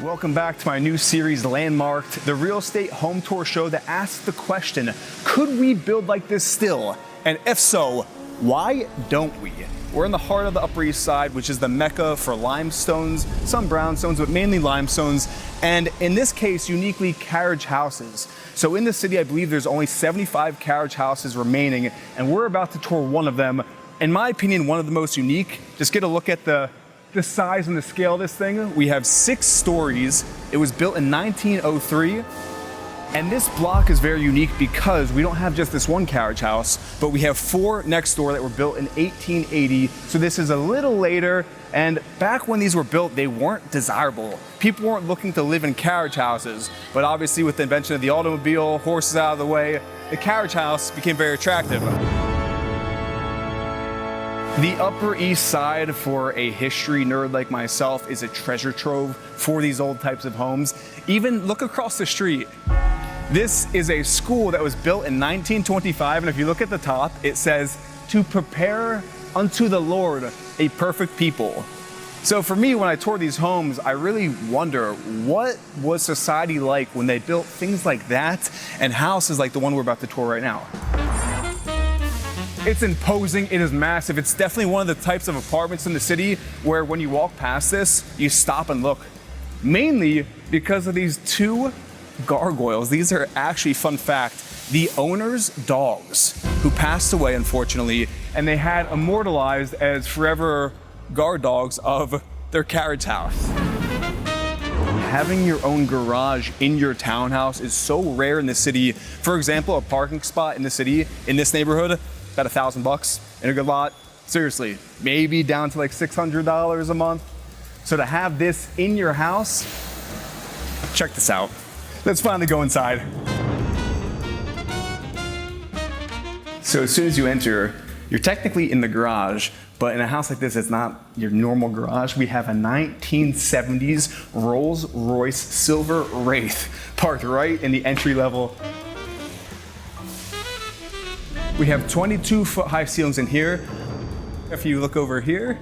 Welcome back to my new series, Landmarked, the real estate home tour show that asks the question, could we build like this still? And if so, why don't we? We're in the heart of the Upper East Side, which is the mecca for limestones, some brownstones, but mainly limestones, and in this case, uniquely carriage houses. So in the city, I believe there's only 75 carriage houses remaining, and we're about to tour one of them. In my opinion, one of the most unique. Just get a look at the size and the scale of this thing. We have 6 stories. It was built in 1903. And this block is very unique because we don't have just this one carriage house, but we have 4 next door that were built in 1880. So this is a little later. And back when these were built, they weren't desirable. People weren't looking to live in carriage houses. But obviously with the invention of the automobile, horses out of the way, the carriage house became very attractive. The Upper East Side, for a history nerd like myself, is a treasure trove for these old types of homes. Even look across the street. This is a school that was built in 1925, and if you look at the top, it says, "To prepare unto the Lord a perfect people." So for me, when I tour these homes, I really wonder, what was society like when they built things like that and houses like the one we're about to tour right now? It's imposing, it is massive. It's definitely one of the types of apartments in the city where when you walk past this, you stop and look. Mainly because of these 2 gargoyles. These are actually, fun fact, the owner's dogs who passed away, unfortunately, and they had immortalized as forever guard dogs of their carriage house. Having your own garage in your townhouse is so rare in the city. For example, a parking spot in the city, in this neighborhood, about $1,000 in a good lot. Seriously, maybe down to like $600 a month. So to have this in your house, check this out. Let's finally go inside. So as soon as you enter, you're technically in the garage, but in a house like this, it's not your normal garage. We have a 1970s Rolls-Royce Silver Wraith parked right in the entry level. We have 22-foot high ceilings in here. If you look over here,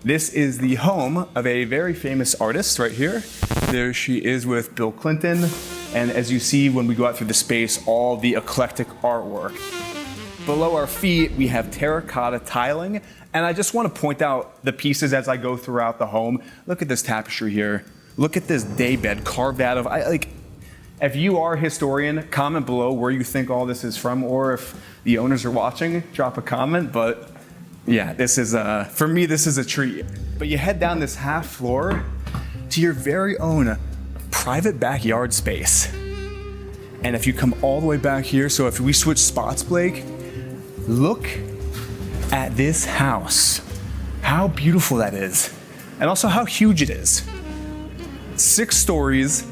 this is the home of a very famous artist right here. There she is with Bill Clinton. And as you see when we go out through the space, all the eclectic artwork. Below our feet, we have terracotta tiling. And I just want to point out the pieces as I go throughout the home. Look at this tapestry here. Look at this daybed carved out of, if you are a historian, comment below where you think all this is from, or if the owners are watching, drop a comment. But yeah, this is, for me, this is a treat. But you head down this half floor to your very own private backyard space. And if you come all the way back here, so if we switch spots, Blake, look at this house. How beautiful that is. And also how huge it is. 6 stories.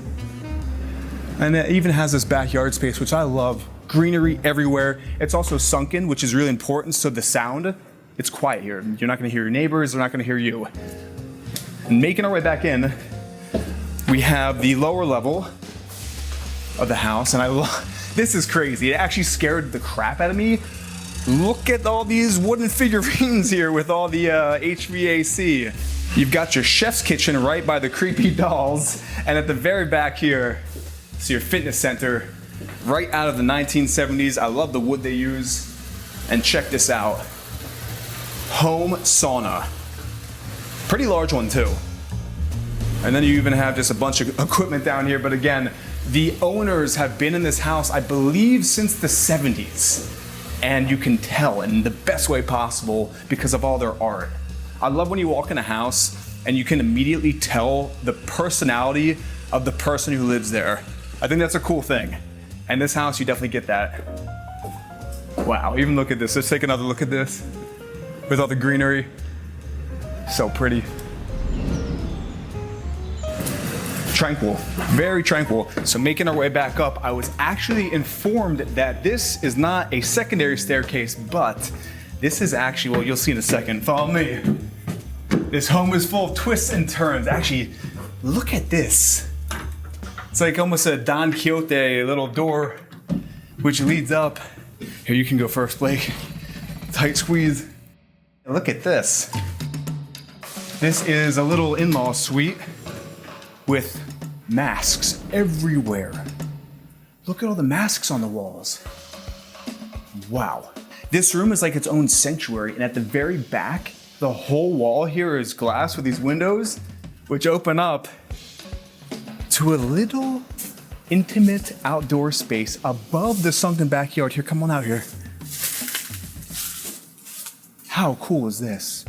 And it even has this backyard space, which I love. Greenery everywhere. It's also sunken, which is really important. So the sound, it's quiet here. You're not gonna hear your neighbors, they're not gonna hear you. And making our way back in, we have the lower level of the house. And this is crazy. It actually scared the crap out of me. Look at all these wooden figurines here with all the HVAC. You've got your chef's kitchen right by the creepy dolls. And at the very back here, it's your fitness center, right out of the 1970s. I love the wood they use. And check this out. Home sauna. Pretty large one too. And then you even have just a bunch of equipment down here. But again, the owners have been in this house, I believe, since the 70s. And you can tell in the best way possible because of all their art. I love when you walk in a house and you can immediately tell the personality of the person who lives there. I think that's a cool thing. And this house, you definitely get that. Wow, even look at this. Let's take another look at this with all the greenery. So pretty. Tranquil, very tranquil. So making our way back up, I was actually informed that this is not a secondary staircase, but this is actually, well, you'll see in a second. Follow me. This home is full of twists and turns. Actually, look at this. It's like almost a Don Quixote little door, which leads up. Here, you can go first, Blake. Tight squeeze. Look at this. This is a little in-law suite with masks everywhere. Look at all the masks on the walls. Wow. This room is like its own sanctuary, and at the very back, the whole wall here is glass with these windows, which open up to a little intimate outdoor space above the sunken backyard. Here, come on out here. How cool is this?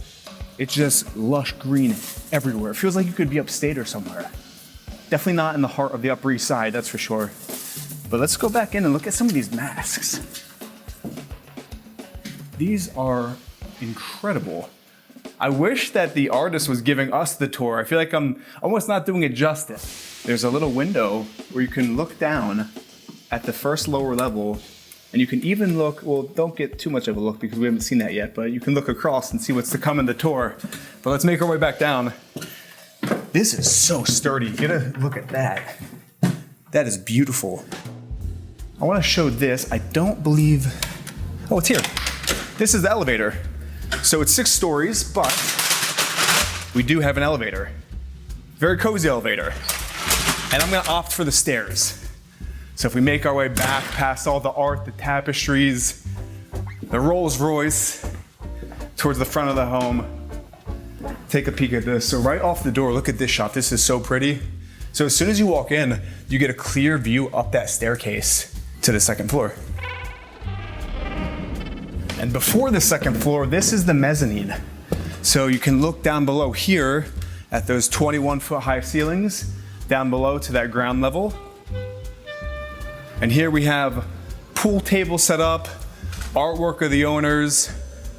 It's just lush green everywhere. It feels like you could be upstate or somewhere. Definitely not in the heart of the Upper East Side, that's for sure. But let's go back in and look at some of these masks. These are incredible. I wish that the artist was giving us the tour. I feel like I'm almost not doing it justice. There's a little window where you can look down at the first lower level, and you can even look, well, don't get too much of a look because we haven't seen that yet, but you can look across and see what's to come in the tour. But let's make our way back down. This is so sturdy. Get a look at that. That is beautiful. I want to show this. I don't believe, oh, it's here. This is the elevator. So it's 6 stories, but we do have an elevator. Very cozy elevator. And I'm gonna opt for the stairs. So if we make our way back past all the art, the tapestries, the Rolls Royce, towards the front of the home, take a peek at this. So right off the door, look at this shot. This is so pretty. So as soon as you walk in, you get a clear view up that staircase to the second floor. And before the second floor, this is the mezzanine. So you can look down below here at those 21-foot high ceilings, down below to that ground level. And here we have pool table set up, artwork of the owners,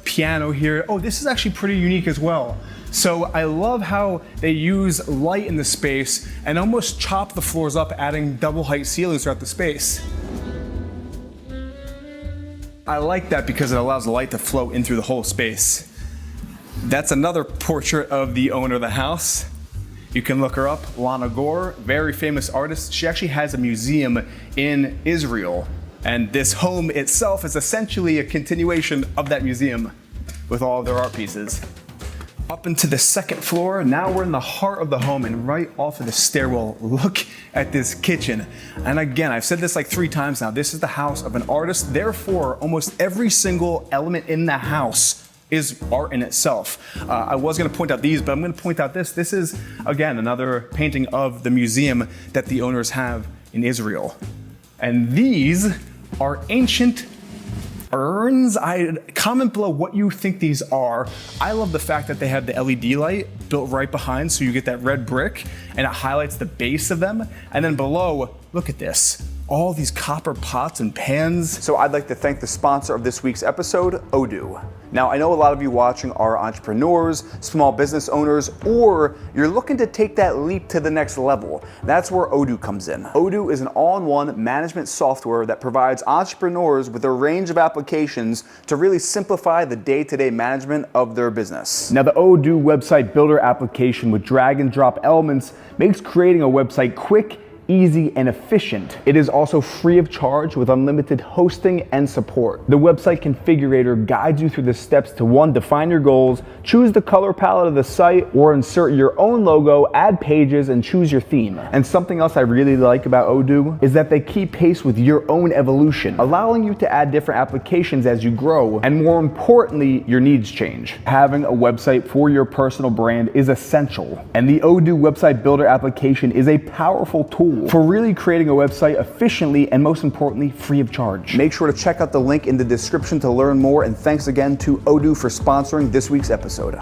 piano here. Oh, this is actually pretty unique as well. So I love how they use light in the space and almost chop the floors up, adding double height ceilings throughout the space. I like that because it allows light to flow in through the whole space. That's another portrait of the owner of the house. You can look her up, Lana Gore, very famous artist. She actually has a museum in Israel, and this home itself is essentially a continuation of that museum with all of their art pieces. Up into the second floor, now we're in the heart of the home, and right off of the stairwell, look at this kitchen. And again, I've said this like 3 times now, this is the house of an artist, therefore almost every single element in the house is art in itself. I was gonna point out these, but I'm gonna point out this. This is, again, another painting of the museum that the owners have in Israel. And these are ancient urns. Comment below what you think these are. I love the fact that they have the LED light built right behind, so you get that red brick and it highlights the base of them. And then below, look at this. All these copper pots and pans. So I'd like to thank the sponsor of this week's episode, Odoo. Now, I know a lot of you watching are entrepreneurs, small business owners, or you're looking to take that leap to the next level. That's where Odoo comes in. Odoo is an all-in-one management software that provides entrepreneurs with a range of applications to really simplify the day-to-day management of their business. Now, the Odoo website builder application with drag and drop elements makes creating a website quick, easy, and efficient. It is also free of charge with unlimited hosting and support. The website configurator guides you through the steps to 1, define your goals, choose the color palette of the site, or insert your own logo, add pages, and choose your theme. And something else I really like about Odoo is that they keep pace with your own evolution, allowing you to add different applications as you grow, and more importantly, your needs change. Having a website for your personal brand is essential, and the Odoo website builder application is a powerful tool for really creating a website efficiently and, most importantly, free of charge. Make sure to check out the link in the description to learn more, and thanks again to Odoo for sponsoring this week's episode.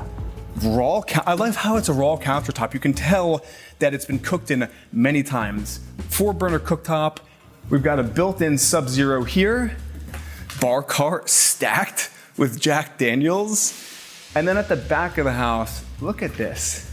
I love how it's a raw countertop. You can tell that it's been cooked in many times. 4-burner cooktop. We've got a built-in Sub-Zero here. Bar cart stacked with Jack Daniels. And then at the back of the house, look at this.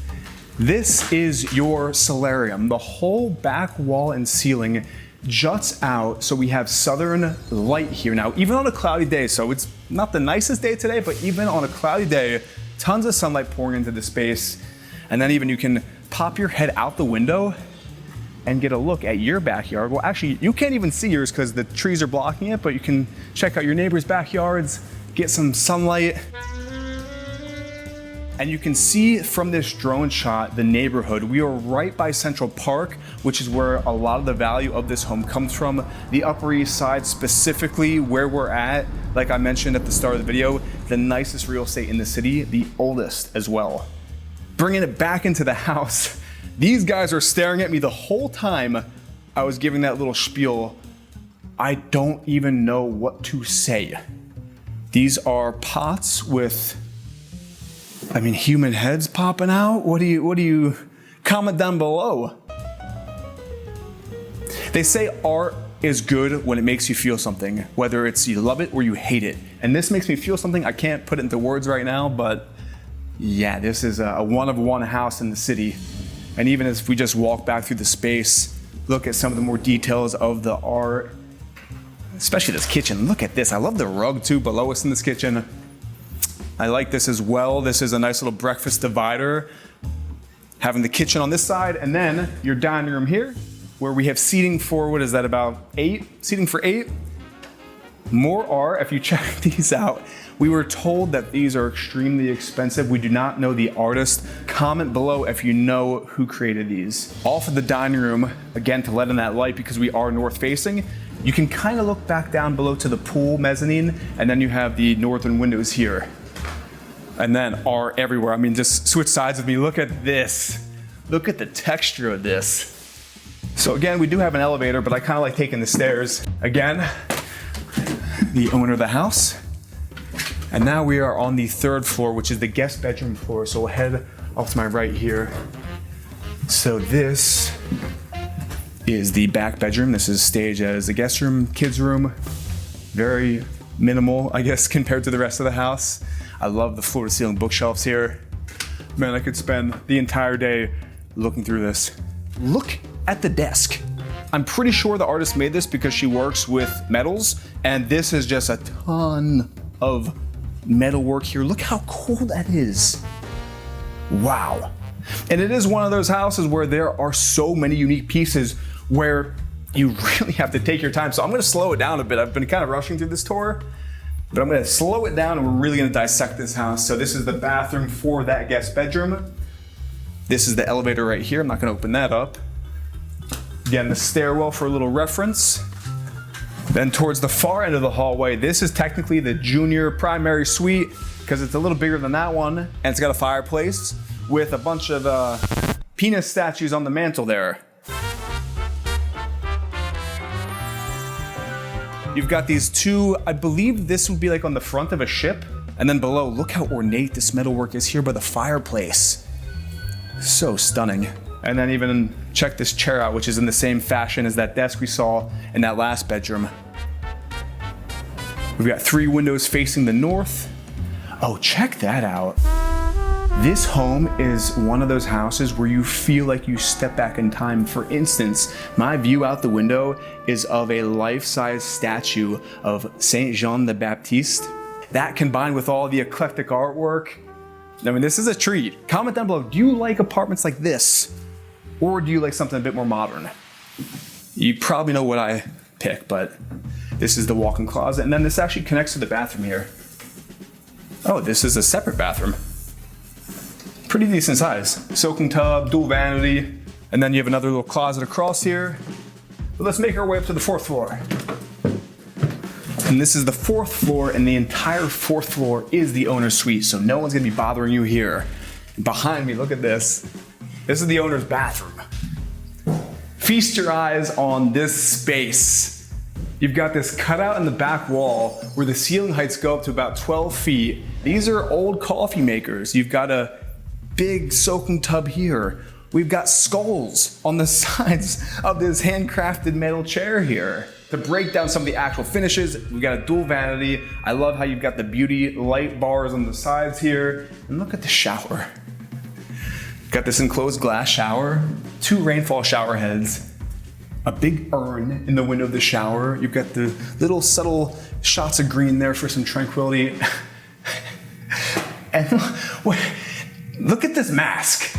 This is your solarium. The whole back wall and ceiling juts out, so we have southern light here. Now, even on a cloudy day, so it's not the nicest day today, but even on a cloudy day, tons of sunlight pouring into the space. And then even you can pop your head out the window and get a look at your backyard. Well, actually, you can't even see yours because the trees are blocking it, but you can check out your neighbors' backyards, get some sunlight. And you can see from this drone shot the neighborhood. We are right by Central Park, which is where a lot of the value of this home comes from. The Upper East Side, specifically where we're at, like I mentioned at the start of the video, the nicest real estate in the city, the oldest as well. Bringing it back into the house, these guys are staring at me the whole time I was giving that little spiel. I don't even know what to say. These are pots with, I mean, human heads popping out. What do you comment down below? They say art is good when it makes you feel something, whether it's you love it or you hate it. And this makes me feel something. I can't put it into words right now, but yeah, this is a one of one house in the city. And even if we just walk back through the space, look at some of the more details of the art, especially this kitchen. Look at this. I love the rug too below us in this kitchen. I like this as well. This is a nice little breakfast divider, having the kitchen on this side, and then your dining room here, where we have seating for, what is that, about 8? Seating for 8. More art. If you check these out, we were told that these are extremely expensive. We do not know the artist. Comment below if you know who created these. Off of the dining room, again, to let in that light because we are north facing, you can kind of look back down below to the pool mezzanine, and then you have the northern windows here. And then art everywhere. I mean, just switch sides with me. Look at this. Look at the texture of this. So again, we do have an elevator, but I kind of like taking the stairs. Again, the owner of the house. And now we are on the 3rd floor, which is the guest bedroom floor. So we'll head off to my right here. So this is the back bedroom. This is staged as the guest room, kids room. Very minimal, I guess, compared to the rest of the house. I love the floor to ceiling bookshelves here. Man, I could spend the entire day looking through this. Look at the desk. I'm pretty sure the artist made this because she works with metals, and this is just a ton of metal work here. Look how cool that is. Wow. And it is one of those houses where there are so many unique pieces where you really have to take your time. So I'm gonna slow it down a bit. I've been kind of rushing through this tour, but I'm gonna slow it down and we're really gonna dissect this house. So this is the bathroom for that guest bedroom. This is the elevator right here. I'm not gonna open that up. Again, the stairwell for a little reference. Then towards the far end of the hallway, this is technically the junior primary suite because it's a little bigger than that one, and it's got a fireplace with a bunch of penis statues on the mantle there. You've got these two, I believe this would be like on the front of a ship, and then below, look how ornate this metalwork is here by the fireplace. So stunning. And then even check this chair out, which is in the same fashion as that desk we saw in that last bedroom. We've got 3 windows facing the north. Oh, check that out. This home is one of those houses where you feel like you step back in time. For instance, my view out the window is of a life-size statue of Saint Jean the Baptiste. That combined with all the eclectic artwork, I mean, this is a treat. Comment down below, do you like apartments like this? Or do you like something a bit more modern? You probably know what I pick, but this is the walk-in closet. And then this actually connects to the bathroom here. Oh, this is a separate bathroom. Pretty decent size. Soaking tub, dual vanity, and then you have another little closet across here. But let's make our way up to the 4th floor. And this is the 4th floor, and the entire 4th floor is the owner's suite, so no one's gonna be bothering you here. And behind me, look at this. This is the owner's bathroom. Feast your eyes on this space. You've got this cutout in the back wall where the ceiling heights go up to about 12 feet. These are old coffee makers. You've got a big soaking tub here. We've got skulls on the sides of this handcrafted metal chair here. To break down some of the actual finishes, we've got a dual vanity. I love how you've got the beauty light bars on the sides here. And look at the shower. Got this enclosed glass shower, 2 rainfall shower heads, a big urn in the window of the shower. You've got the little subtle shots of green there for some tranquility. And look at this mask.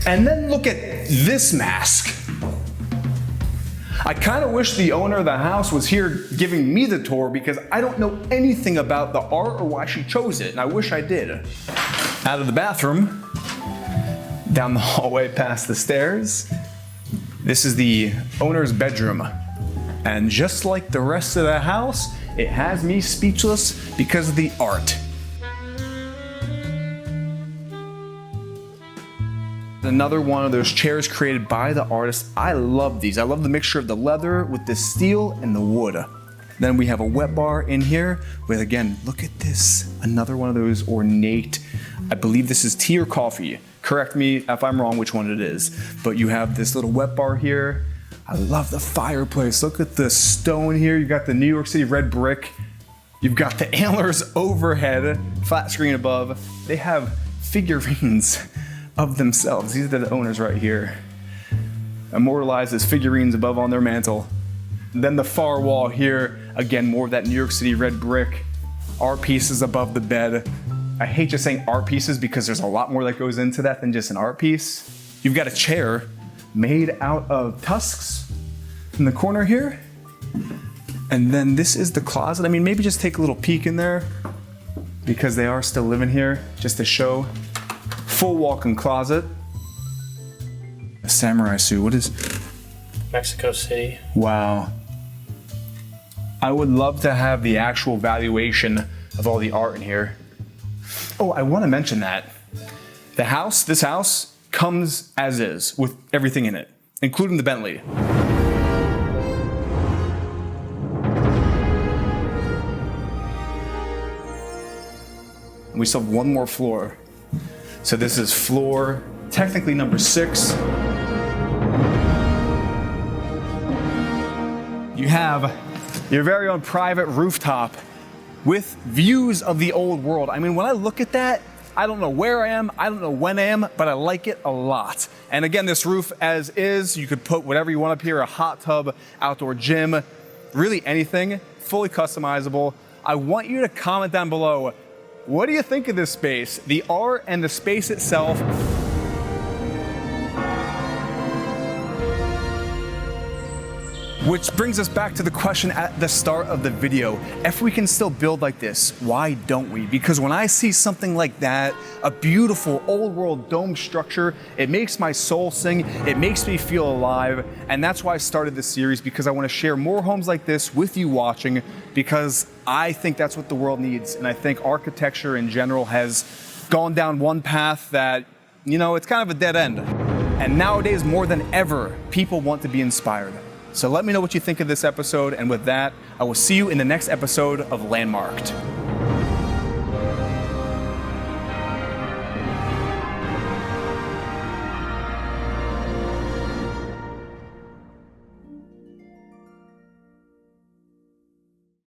And then look at this mask. I kind of wish the owner of the house was here giving me the tour because I don't know anything about the art or why she chose it, and I wish I did. Out of the bathroom, down the hallway past the stairs, this is the owner's bedroom. And just like the rest of the house, it has me speechless because of the art. Another one of those chairs created by the artist. I love these. I love the mixture of the leather with the steel and the wood. Then we have a wet bar in here with, again, look at this. Another one of those ornate, I believe this is tea or coffee. Correct me if I'm wrong which one it is. But you have this little wet bar here. I love the fireplace. Look at the stone here. You've got the New York City red brick. You've got the antlers overhead, flat screen above. They have figurines of themselves. These are the owners right here. Immortalized as figurines above on their mantle. And then the far wall here, again, more of that New York City red brick. Art pieces above the bed. I hate just saying art pieces because there's a lot more that goes into that than just an art piece. You've got a chair made out of tusks in the corner here. And then this is the closet. I mean, maybe just take a little peek in there because they are still living here, just to show. Full walk-in closet. A samurai suit. What is? Mexico City. Wow. I would love to have the actual valuation of all the art in here. Oh, I want to mention that. This house comes as is with everything in it, including the Bentley. And we still have one more floor. So this is floor, technically number 6. You have your very own private rooftop with views of the old world. I mean, when I look at that, I don't know where I am, I don't know when I am, but I like it a lot. And again, this roof as is, you could put whatever you want up here, a hot tub, outdoor gym, really anything, fully customizable. I want you to comment down below, what do you think of this space? The art and the space itself. Which brings us back to the question at the start of the video. If we can still build like this, why don't we? Because when I see something like that, a beautiful old world dome structure, it makes my soul sing, it makes me feel alive. And that's why I started this series, because I want to share more homes like this with you watching, because I think that's what the world needs. And I think architecture in general has gone down one path that, you know, it's kind of a dead end. And nowadays, more than ever, people want to be inspired. So let me know what you think of this episode, and with that, I will see you in the next episode of Landmarked.